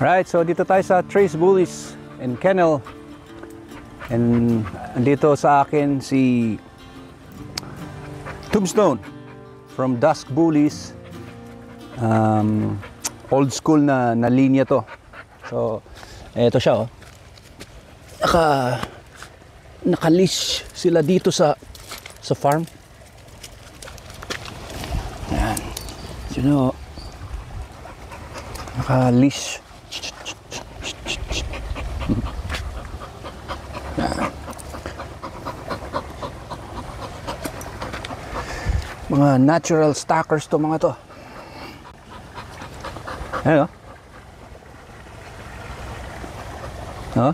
Right, so dito tayo sa Trace Bullies and Kennel. And andito sa akin si Tombstone from Dusk Bullies. Old school na linya to. So, eto siya, oh. Naka-leash sila dito sa farm. Yan. Sino? Naka-leash. Mga natural stalkers to mga to. Ayan, oh. Oh.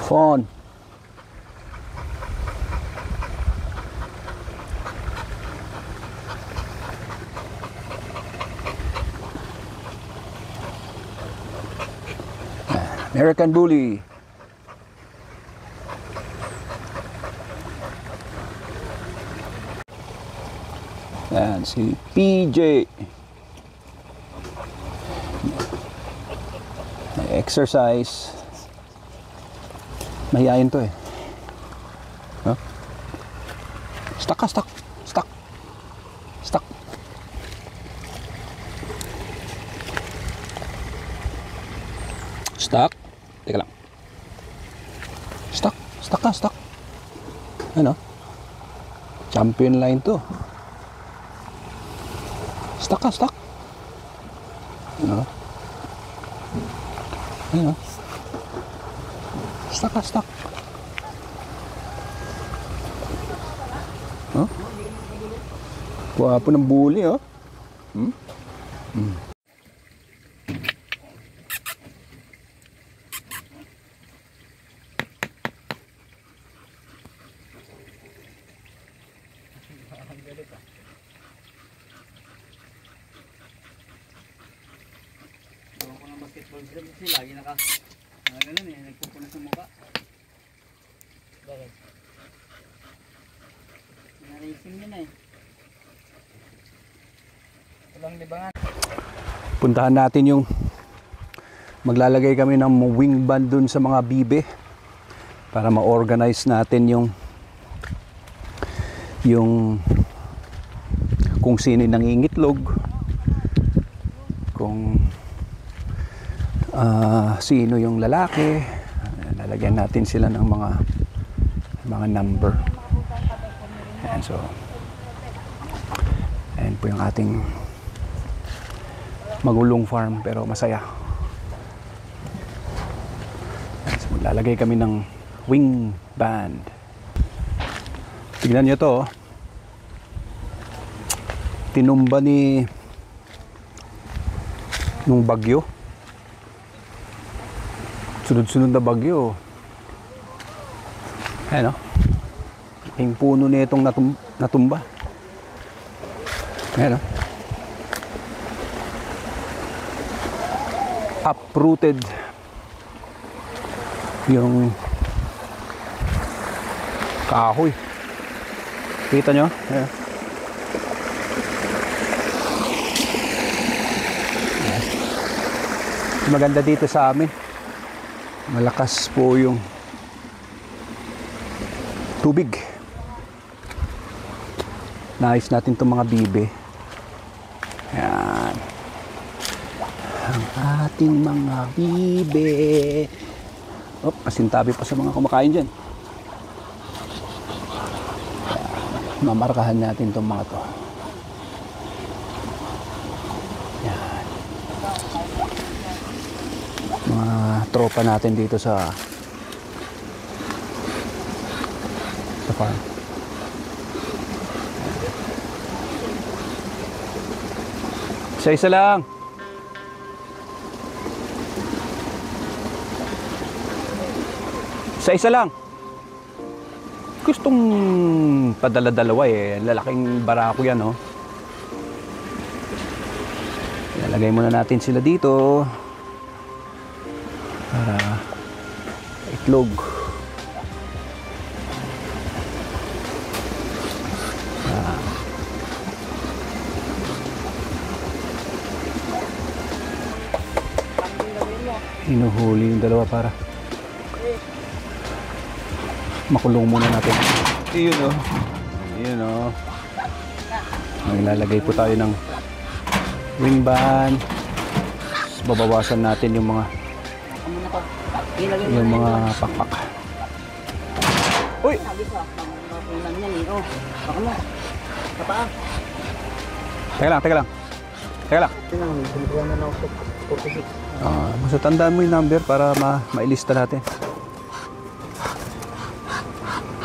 Fawn. American Bully. Yan si PJ. Exercise. Mahihayin to eh. Huh? Stuck ka, stuck. Stuck. Stuck. Stuck. Teka lang. Stuck. Stuck ka, stuck. Ano? Champion line to. Stuck ka, stuck. Ano? Ano? Stuck ka, stuck. Huh? Guwapo ng bully, oh. Hmm? Hmm. Basketball sila kasi lagi ganun eh, nagpupunan sa mukha. Bakit? Naracing yun eh. Walang libangan. Puntahan natin yung maglalagay kami ng wing band dun sa mga bibe para ma-organize natin yung kung sino yung nangingitlog, kung sino yung lalaki. Lalagyan natin sila ng mga number. And so ayan po yung ating magulong farm pero masaya. So, lalagay kami ng wing band. Tignan nyo to, oh. Tinumba nung bagyo. Sunod-sunod na bagyo. Ayan, oh. Yung puno nitong natumba. Ayan, oh. Uprooted yung kahoy. Kita nyo? Ayan. Maganda dito sa amin. Malakas po yung tubig. Naayos natin itong mga bibe. Ayan. Ang ating mga bibe. Oh, kasintabi pa sa mga kumakain dyan. Ayan. Mamarkahan natin itong mga to. Ayan. Mga tropa natin dito sa farm. Isa-isa lang. Isa-isa lang. Gustong padala-dalawa eh. Lalaking barako yan, oh. Yan. Lalagay muna natin sila dito para itlog. Hinuhuli yung dalawa para makulong muna natin. Iyon o. Iyon o. Maglalagay po tayo ng wing ban. Babawasan natin yung mga pakpak. Uy! Teka lang. Basta tandaan mo yung number para mailista natin.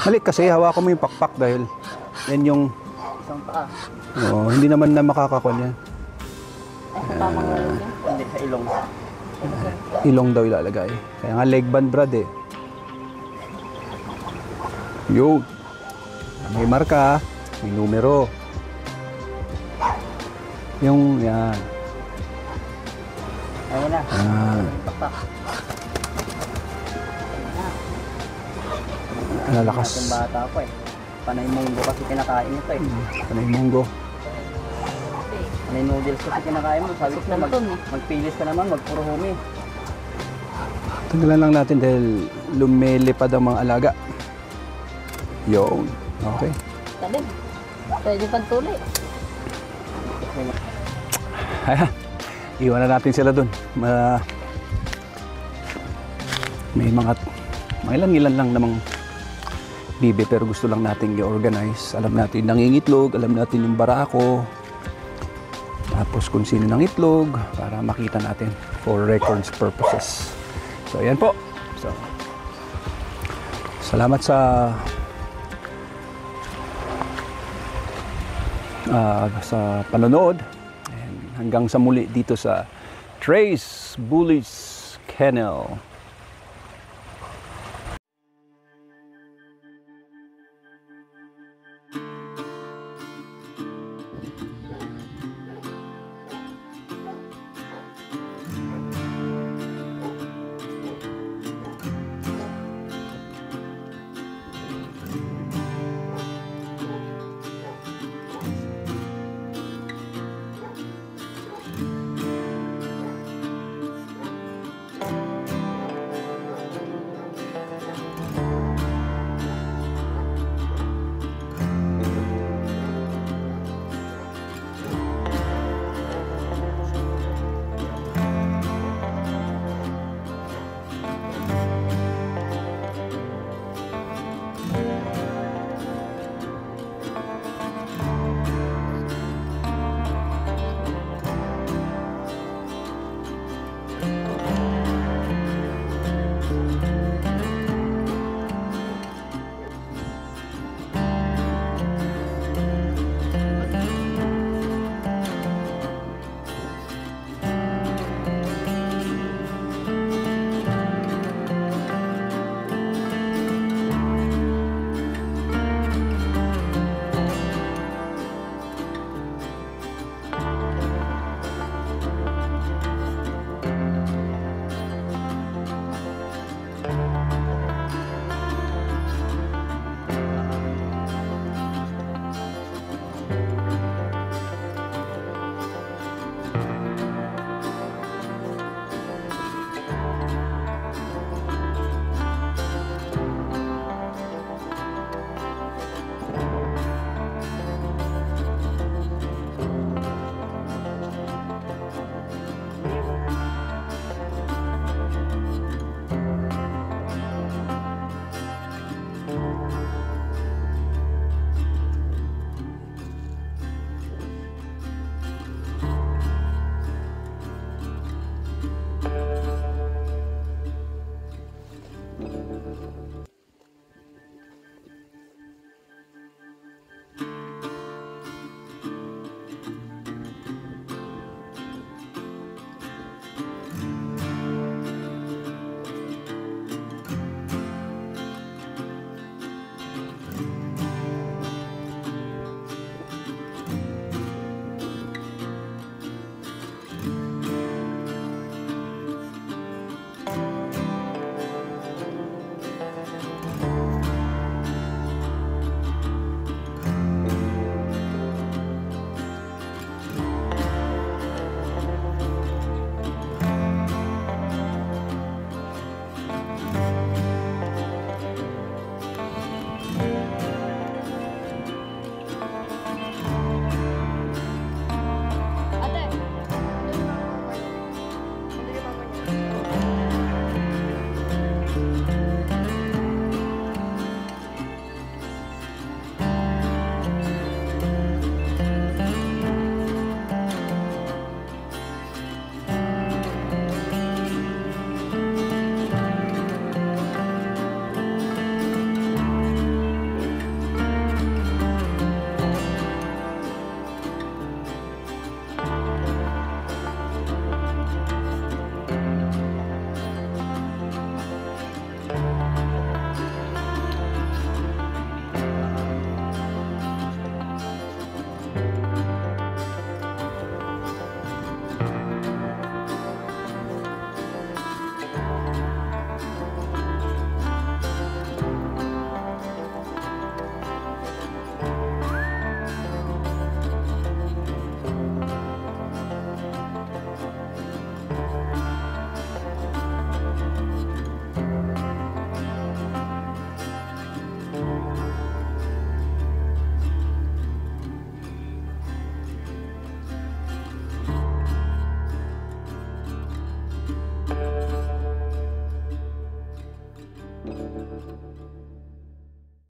Mali kasi hawakan mo yung pakpak dahil yan yung Isang paa. hindi naman na makakakon yan. Hindi sa ilong. Ilong daw ilalagay. Kaya nga leg band brad eh. Yun. May marka, may numero. Yung yan. Ayun na. Pakpak. Nalakas. Yung bata ko eh. Panay munggo kasi kinakain nito eh. Panay munggo. Panay noodles kasi kinakain mo. Sabi ko magpilis ka naman, magpuro humi. Tanggalan lang natin dahil lumilipad ang mga alaga. Yun. Okay. Talim. Pwede pang tuloy. Ayan. Iwan na natin sila dun. May mga ilan lang namang bibe pero gusto lang natin i-organize. Alam natin nangingitlog, alam natin yung barako. Tapos kung sino ng itlog para makita natin for records purposes. So ayan po. So salamat sa panonood. And hanggang sa muli dito sa Trey's Bullies Kennel.